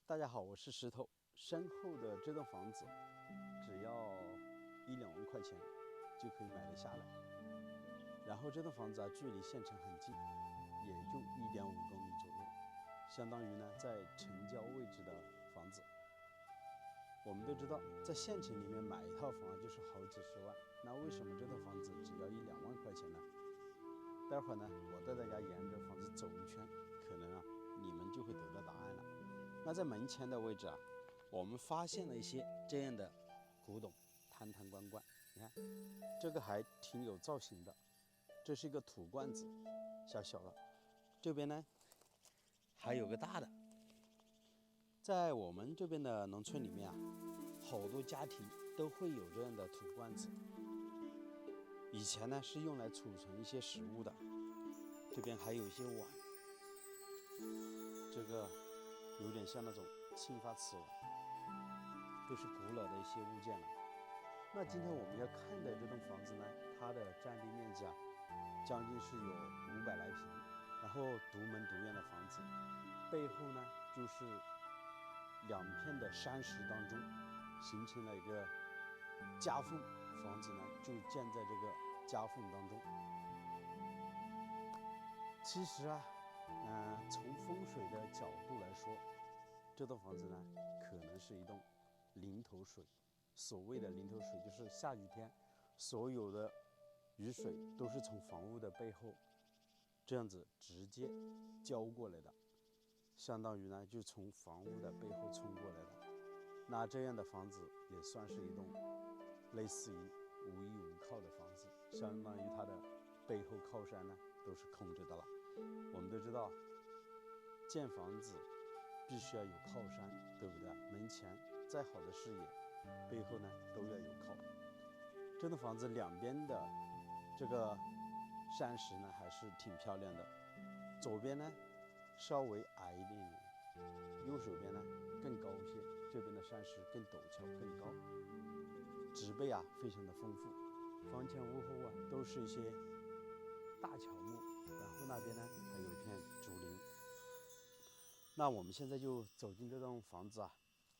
大家好，我是石头。身后的这栋房子，只要1-2万块钱就可以买得下来。然后这栋房子距离县城很近，也就1.5公里左右，相当于在城郊位置的房子。我们都知道，在县城里面买一套房就是好几十万，那为什么这套房子只要1-2万块钱呢？待会儿我带大家沿着房子走一圈，可能你们就会得到答案了。那在门前的位置我们发现了一些这样的古董，坛坛罐罐。你看，这个还挺有造型的，这是一个土罐子，小小的。这边还有个大的。在我们这边的农村里面好多家庭都会有这样的土罐子。以前是用来储存一些食物的。这边还有一些碗，这个有点像那种青花瓷碗，都是古老的一些物件了。那今天我们要看的这栋房子它的占地面积将近是有500来平，然后独门独院的房子，背后就是2片的山石当中形成了一个夹缝，房子就建在这个夹缝当中。其实从风水的角度来说，这栋房子可能是一栋零头水。所谓的零头水，就是下雨天所有的雨水都是从房屋的背后这样子直接浇过来的，相当于就从房屋的背后冲过来的。那这样的房子也算是一栋类似于无依无靠的房子，相当于它的背后靠山都是空着的了。我们都知道，建房子必须要有靠山，对不对？门前再好的视野，背后都要有靠。这栋房子两边的这个山石还是挺漂亮的。左边稍微矮一点点，右手边更高一些，这边的山石更陡峭更高，植被非常的丰富。房前屋后都是一些大乔木，然后那边还有一片竹林。那我们现在就走进这栋房子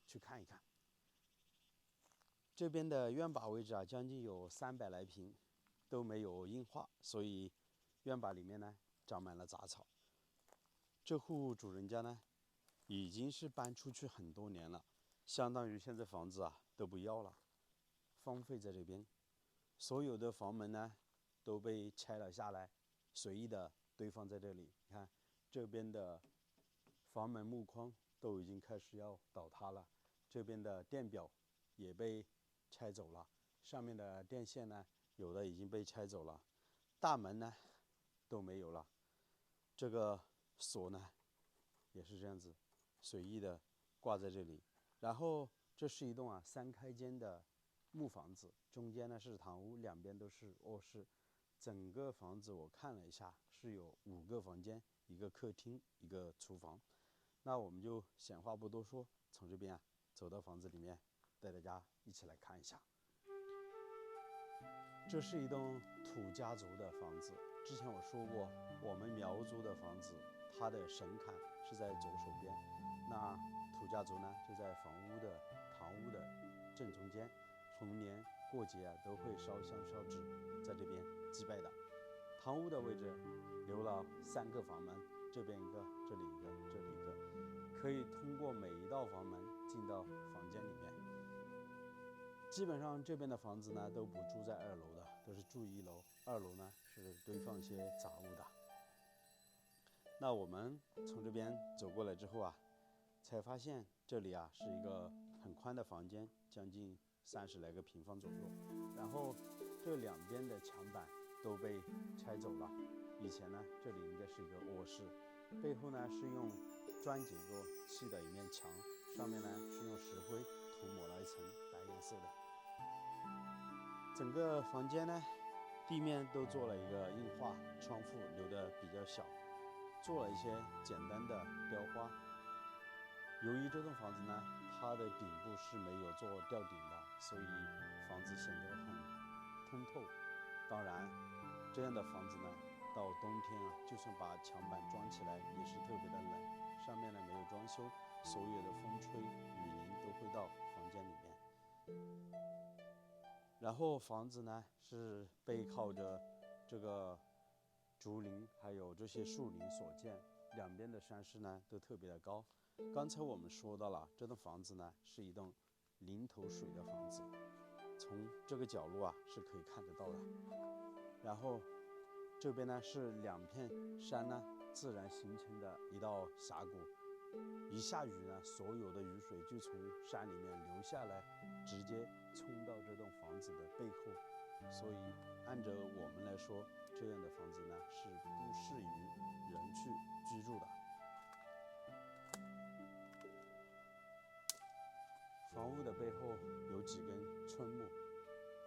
去看一看。这边的院坝位置将近有300来平，都没有硬化，所以院坝里面长满了杂草。这户主人家已经是搬出去很多年了，相当于现在房子都不要了，荒废在这边。所有的房门都被拆了下来，随意的堆放在这里。你看这边的房门木框都已经开始要倒塌了，这边的电表也被拆走了，上面的电线有的已经被拆走了，大门都没有了，这个锁也是这样子随意的挂在这里。然后这是一栋3开间的木房子，中间是堂屋，两边都是卧室。整个房子我看了一下，是有5个房间，一个客厅，一个厨房。那我们就闲话不多说，从这边走到房子里面，带大家一起来看一下。这是一栋土家族的房子。之前我说过，我们苗族的房子，它的神龛是在左手边，那土家族就在房屋的堂屋的正中间，逢年过节都会烧香烧纸，在这边祭拜的。堂屋的位置留了3个房门，这边一个，这里一个，这里一个，可以通过每一道房门进到房间里面。基本上这边的房子都不住在2楼的，都是住1楼，2楼是堆放一些杂物的。那我们从这边走过来之后才发现这里是一个很宽的房间，将近30来个平方左右。然后这两边的墙板都被拆走了，以前这里应该是一个卧室，背后是用砖结构砌的一面墙，上面是用石灰涂抹了一层白颜色的。整个房间地面都做了一个硬化，窗户留的比较小，做了一些简单的雕花。由于这栋房子它的顶部是没有做吊顶的，所以房子显得很通透。当然这样的房子到冬天就算把墙板装起来也是特别的冷。上面没有装修，所有的风吹雨淋都会到房间里面。然后房子呢是背靠着这个竹林还有这些树林所建，两边的山势呢都特别的高。刚才我们说到了，这栋房子呢是一栋临头水的房子，从这个角落是可以看得到的。然后这边呢是两片山呢自然形成的一道峡谷，一下雨呢，所有的雨水就从山里面流下来，直接冲到这栋房子的背后。所以按照我们来说，这样的房子呢是不适于人去居住的。房屋的背后有几根春木，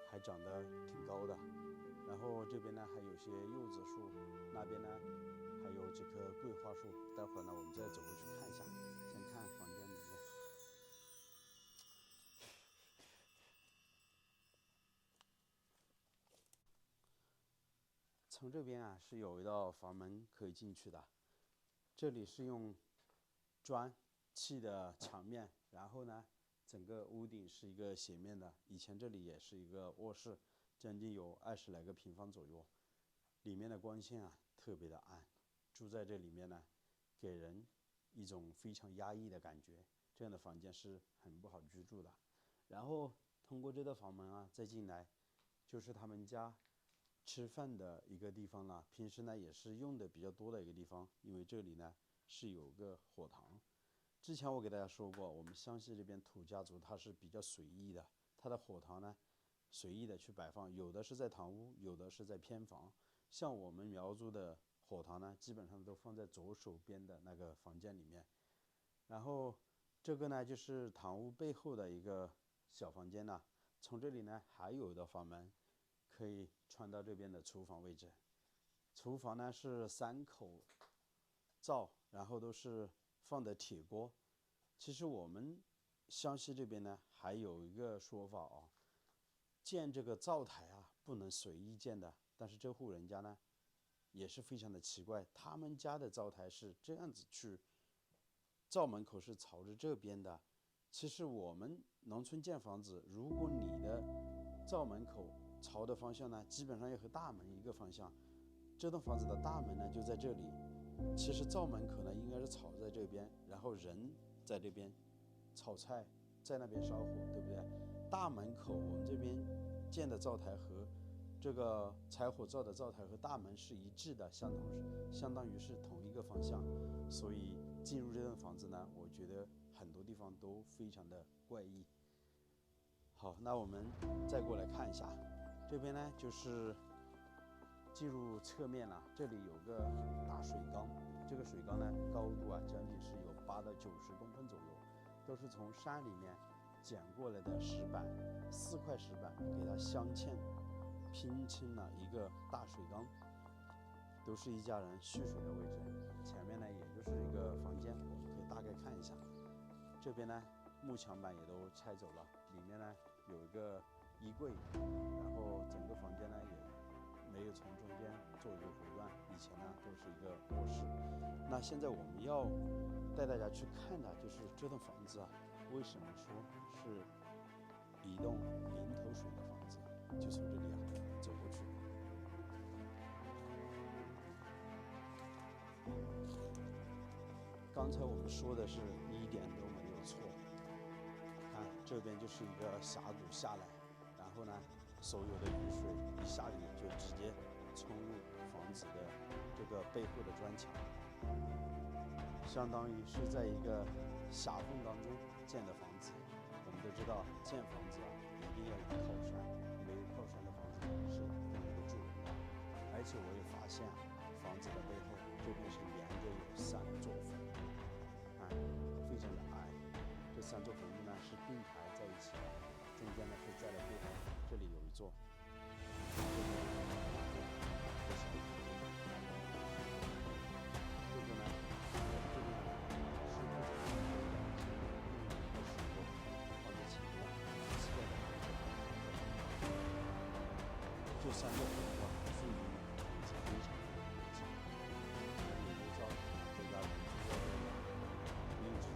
还长得挺高的。然后这边呢还有些柚子树，那边呢还有几棵桂花树。待会儿呢我们再走过去看一下。先看房间里面。从这边是有一道房门可以进去的。这里是用砖砌的墙面，然后呢整个屋顶是一个斜面的。以前这里也是一个卧室，将近有20来个平方左右。里面的光线特别的暗，住在这里面呢给人一种非常压抑的感觉，这样的房间是很不好居住的。然后通过这道房门再进来，就是他们家吃饭的一个地方了。平时呢也是用的比较多的一个地方，因为这里呢是有个火塘。之前我给大家说过，我们湘西这边土家族它是比较随意的，它的火塘呢随意的去摆放，有的是在堂屋，有的是在偏房。像我们苗族的火塘呢，基本上都放在左手边的那个房间里面。然后这个呢就是堂屋背后的一个小房间呢，从这里呢还有一道房门可以穿到这边的厨房位置。厨房呢是3口灶，然后都是放的铁锅。其实我们湘西这边呢还有一个说法建这个灶台不能随意建的。但是这户人家呢也是非常的奇怪，他们家的灶台是这样子去，灶门口是朝着这边的。其实我们农村建房子，如果你的灶门口朝的方向呢，基本上要和大门一个方向。这栋房子的大门呢就在这里，其实灶门口呢应该是朝在这边，然后人在这边炒菜，在那边烧火，对不对？大门口我们这边建的灶台和这个柴火灶的灶台和大门是一致的，相当于是同一个方向。所以进入这栋房子呢，我觉得很多地方都非常的怪异。好，那我们再过来看一下，这边呢就是进入侧面了。这里有个大水缸，这个水缸呢高度将近是有8到90公分左右，都是从山里面捡过来的石板，4块石板给它镶嵌拼成了一个大水缸，都是一家人蓄水的位置。前面呢也就是一个房间，我们可以大概看一下。这边呢木墙板也都拆走了，里面呢有一个衣柜，然后整个房间呢也没有从中间做一个隔断，以前呢都是一个卧室。那现在我们要带大家去看的就是这栋房子为什么说是一栋临头水的房子，就从这里走过去。刚才我们说的是一点都没有错，看这边就是一个峡谷下来，然后呢所有的雨水一下雨就直接冲入房子的这个背后的砖墙，相当于是在一个狭缝当中建的房子。我们都知道建房子一定要有靠山，没有靠山的房子是不能够住人的。而且我也发现房子的背后这边是连着有3座坟，非常的矮。这3座坟墓呢是并排在一起的，中间呢是在了对方，这里有一座，这边有小一座，这个呢这边是不怎么用的，用的石头放在前面，砌的这3座坟墓属于房子非常的危险，有周遭这家人住在这里，没有车。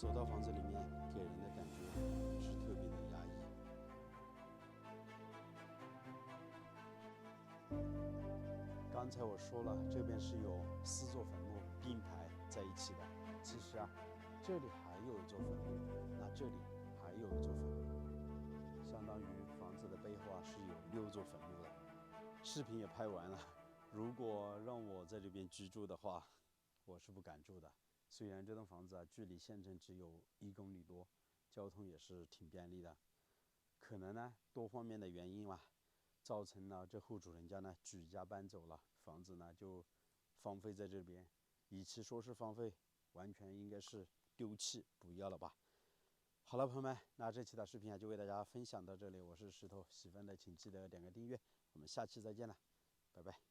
走到房子里面，给人的感觉是特别的压抑。刚才我说了，这边是有4座坟墓并排在一起的。其实啊，这里还有一座坟墓，那这里还有一座坟墓，相当于房子的背后啊是有6座坟墓的。视频也拍完了，如果让我在这边居住的话，我是不敢住的。虽然这栋房子啊距离县城只有1公里多，交通也是挺便利的，可能呢多方面的原因嘛，造成了这户主人家呢举家搬走了，房子呢就荒废在这边。与其说是荒废，完全应该是丢弃不要了吧。好了，朋友们，那这期的视频啊就为大家分享到这里，我是石头，喜欢的请记得点个订阅，我们下期再见了，拜拜。